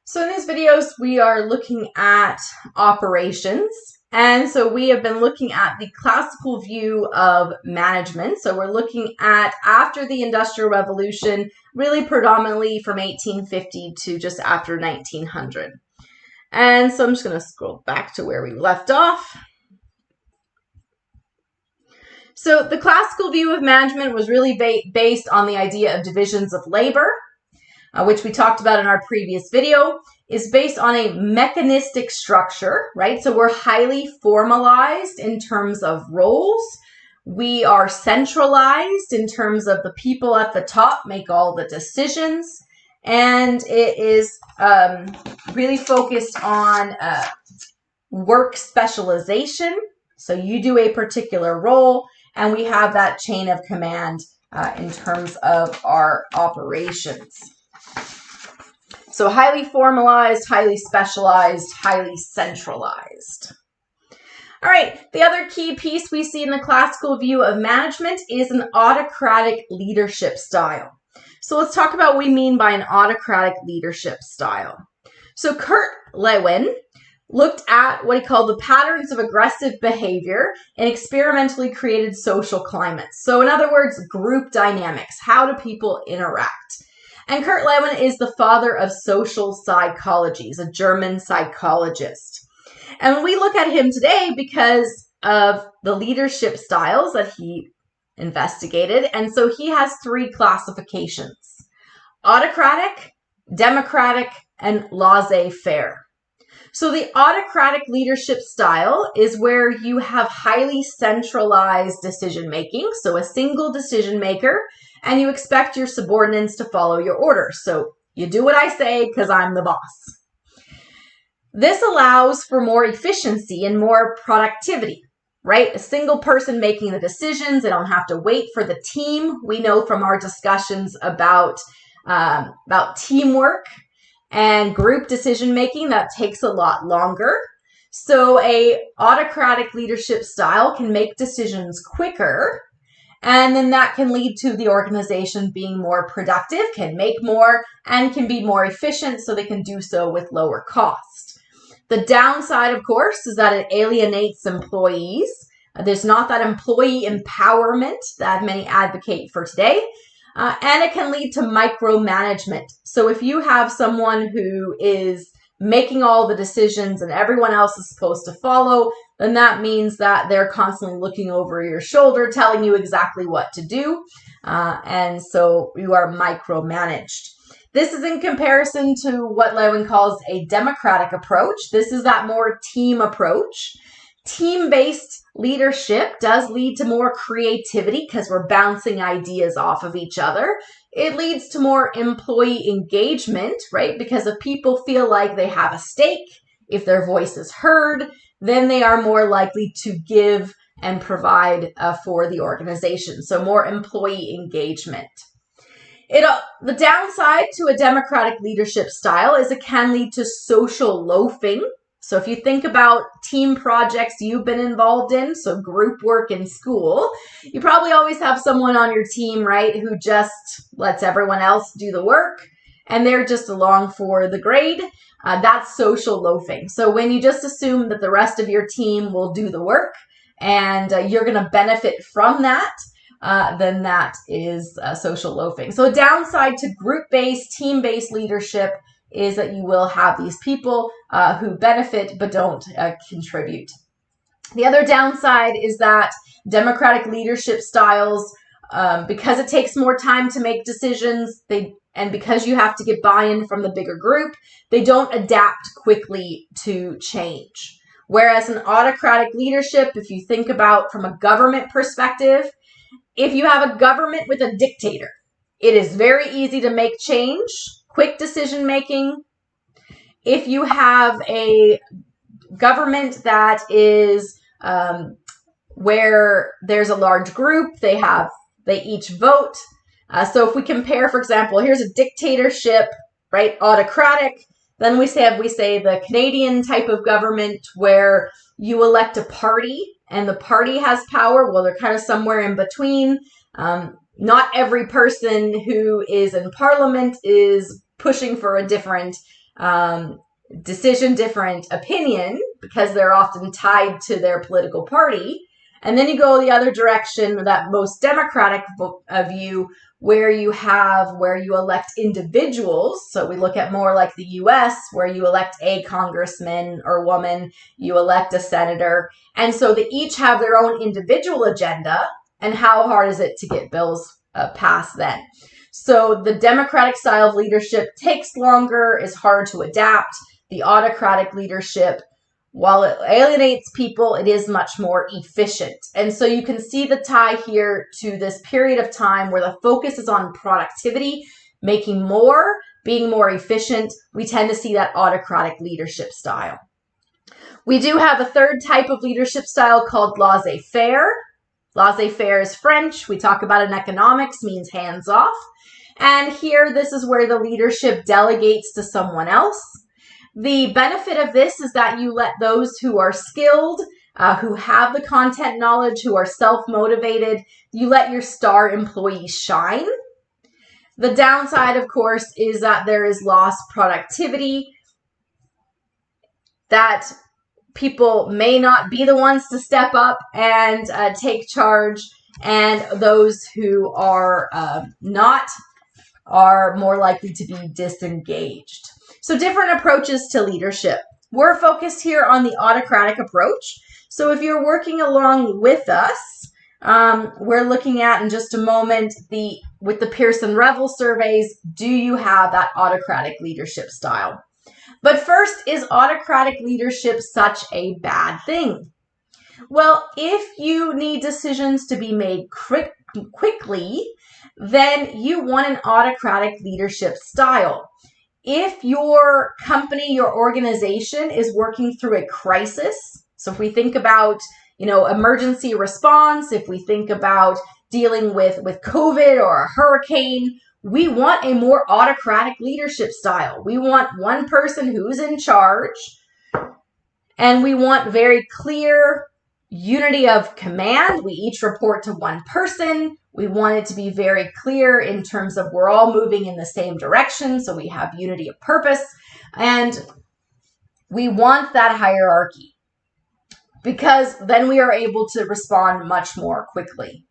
So in these videos, we are looking at operations. And so we have been looking at the classical view of management. So we're looking at after the Industrial Revolution, really predominantly from 1850 to just after 1900. And so I'm just going to scroll back to where we left off. So the classical view of management was really based on the idea of divisions of labor, which we talked about in our previous video, is based on a mechanistic structure, right? So we're highly formalized in terms of roles. We are centralized in terms of the people at the top make all the decisions. And it is really focused on work specialization. So you do a particular role, and we have that chain of command in terms of our operations. So highly formalized, highly specialized, highly centralized. All right, the other key piece we see in the classical view of management is an autocratic leadership style. So let's talk about what we mean by an autocratic leadership style. So Kurt Lewin looked at what he called the patterns of aggressive behavior in experimentally created social climates. So in other words, group dynamics. How do people interact? And Kurt Lewin is the father of social psychology. He's a German psychologist. And we look at him today because of the leadership styles that he investigated. And so he has three classifications: autocratic, democratic, and laissez-faire. So the autocratic leadership style is where you have highly centralized decision-making, so a single decision maker, and you expect your subordinates to follow your orders. So you do what I say because I'm the boss. This allows for more efficiency and more productivity, right? A single person making the decisions. They don't have to wait for the team. We know from our discussions about teamwork and group decision-making that takes a lot longer. So a autocratic leadership style can make decisions quicker, and then that can lead to the organization being more productive, can make more, and can be more efficient so they can do so with lower cost. The downside, of course, is that it alienates employees. There's not that employee empowerment that many advocate for today. And it can lead to micromanagement. So if you have someone who is making all the decisions and everyone else is supposed to follow, then that means that they're constantly looking over your shoulder, telling you exactly what to do. And so you are micromanaged. This is in comparison to what Lewin calls a democratic approach. This is that more team approach. Team-based leadership does lead to more creativity because we're bouncing ideas off of each other. It leads to more employee engagement, right? Because if people feel like they have a stake, if their voice is heard, then they are more likely to give and provide for the organization. So more employee engagement. The downside to a democratic leadership style is it can lead to social loafing. So if you think about team projects you've been involved in, so group work in school, you probably always have someone on your team, right, who just lets everyone else do the work and they're just along for the grade. That's social loafing. So when you just assume that the rest of your team will do the work and you're going to benefit from that, then that is social loafing. So a downside to group-based, team-based leadership is that you will have these people who benefit but don't contribute. The other downside is that democratic leadership styles, because it takes more time to make decisions, and because you have to get buy-in from the bigger group, they don't adapt quickly to change. Whereas an autocratic leadership, if you think about from a government perspective, if you have a government with a dictator, it is very easy to make change. Quick decision making. If you have a government that is where there's a large group, they each vote. So if we compare, for example, here's a dictatorship, right? Autocratic. Then we say the Canadian type of government where you elect a party and the party has power. Well, they're kind of somewhere in between. Not every person who is in parliament is pushing for a different decision, different opinion, because they're often tied to their political party. And then you go the other direction, that most democratic view, where you elect individuals. So we look at more like the US, where you elect a congressman or woman, you elect a senator. And so they each have their own individual agenda. And how hard is it to get bills passed then? So the democratic style of leadership takes longer, is hard to adapt. The autocratic leadership, while it alienates people, it is much more efficient. And so you can see the tie here to this period of time where the focus is on productivity, making more, being more efficient. We tend to see that autocratic leadership style. We do have a third type of leadership style called laissez-faire. Laissez-faire is French. We talk about it in economics, means hands off. And here, this is where the leadership delegates to someone else. The benefit of this is that you let those who are skilled, who have the content knowledge, who are self-motivated, you let your star employees shine. The downside, of course, is that there is lost productivity, that people may not be the ones to step up and take charge, and those who are not are more likely to be disengaged. So different approaches to leadership. We're focused here on the autocratic approach. So if you're working along with us, we're looking at in just a moment with the Pearson-Revel surveys, do you have that autocratic leadership style? But first, is autocratic leadership such a bad thing? Well, if you need decisions to be made quickly, then you want an autocratic leadership style. If your company, your organization is working through a crisis, so if we think about, emergency response, if we think about dealing with COVID or a hurricane, we want a more autocratic leadership style. We want one person who's in charge, and we want very clear unity of command. We each report to one person. We want it to be very clear in terms of we're all moving in the same direction, so we have unity of purpose. And we want that hierarchy because then we are able to respond much more quickly.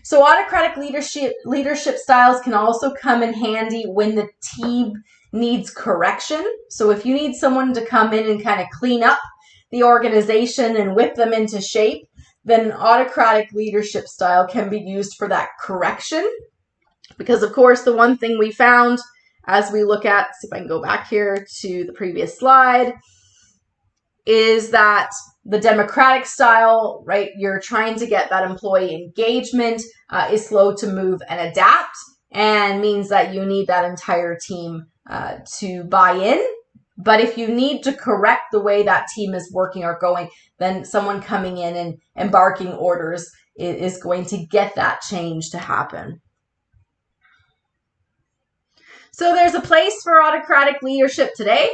So autocratic leadership styles can also come in handy when the team needs correction. So if you need someone to come in and kind of clean up the organization and whip them into shape, then autocratic leadership style can be used for that correction. Because of course, the one thing we found as we look at, see if I can go back here to the previous slide, is that the democratic style, right, you're trying to get that employee engagement, is slow to move and adapt, and means that you need that entire team to buy in. But if you need to correct the way that team is working or going, then someone coming in and embarking orders is going to get that change to happen. So there's a place for autocratic leadership today.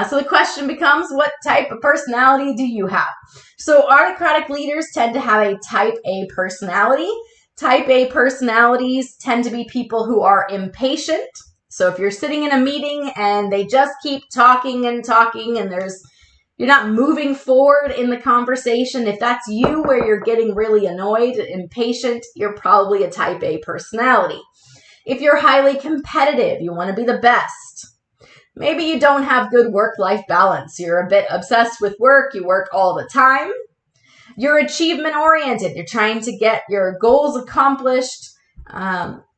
So the question becomes, what type of personality do you have? So autocratic leaders tend to have a type A personality. Type A personalities tend to be people who are impatient. So if you're sitting in a meeting and they just keep talking and talking and you're not moving forward in the conversation, if that's you where you're getting really annoyed, impatient, you're probably a type A personality. If you're highly competitive, you want to be the best. Maybe you don't have good work-life balance. You're a bit obsessed with work. You work all the time. You're achievement-oriented. You're trying to get your goals accomplished.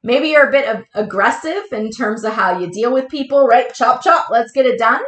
Maybe you're a bit aggressive in terms of how you deal with people, right? Chop, chop, let's get it done.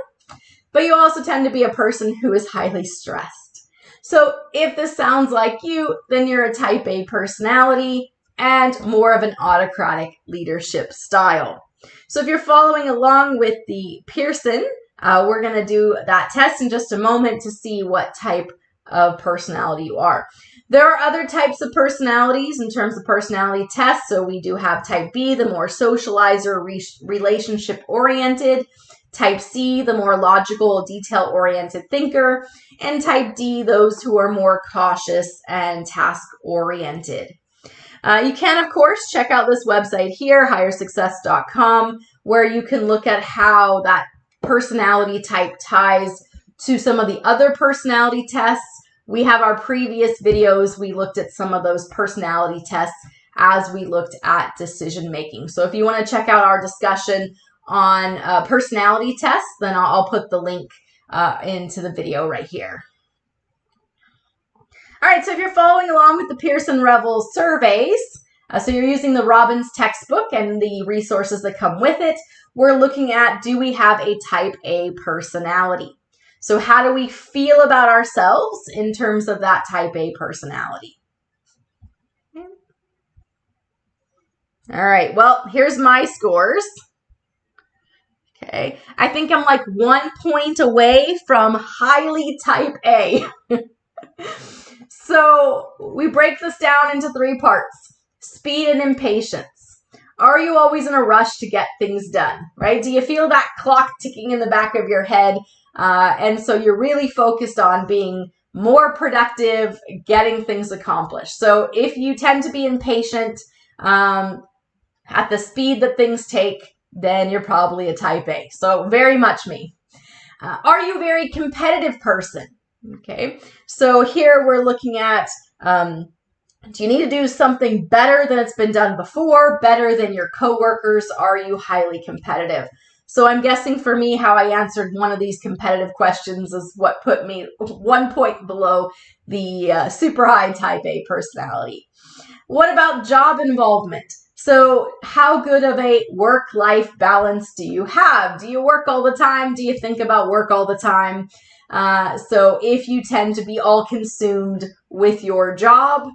But you also tend to be a person who is highly stressed. So if this sounds like you, then you're a type A personality and more of an autocratic leadership style. So if you're following along with the Pearson, we're going to do that test in just a moment to see what type of personality you are. There are other types of personalities in terms of personality tests. So we do have type B, the more socializer, relationship-oriented. Type C, the more logical, detail-oriented thinker. And type D, those who are more cautious and task-oriented. You can, of course, check out this website here, highersuccess.com, where you can look at how that personality type ties to some of the other personality tests. We have our previous videos. We looked at some of those personality tests as we looked at decision making. So if you want to check out our discussion on personality tests, then I'll put the link into the video right here. All right, so if you're following along with the Pearson-Revel surveys, so you're using the Robbins textbook and the resources that come with it, we're looking at, do we have a type A personality? So how do we feel about ourselves in terms of that type A personality? All right, well, here's my scores. Okay, I think I'm like 1 point away from highly type A. So we break this down into 3 parts: speed and impatience. Are you always in a rush to get things done, right? Do you feel that clock ticking in the back of your head? And so you're really focused on being more productive, getting things accomplished. So if you tend to be impatient at the speed that things take, then you're probably a type A. So very much me. Are you a very competitive person? Okay, so here we're looking at, do you need to do something better than it's been done before, better than your coworkers? Are you highly competitive? So I'm guessing for me, how I answered one of these competitive questions is what put me 1 point below the super high type A personality. What about job involvement? So how good of a work-life balance do you have? Do you work all the time? Do you think about work all the time? So if you tend to be all consumed with your job,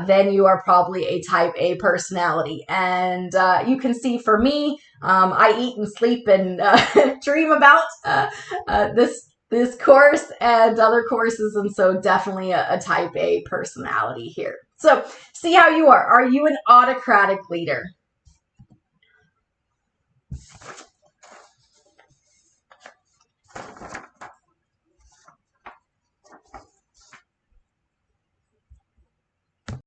then you are probably a type A personality. And you can see for me, I eat and sleep and dream about this course and other courses, and so definitely a type A personality here. So see how you are. Are you an autocratic leader?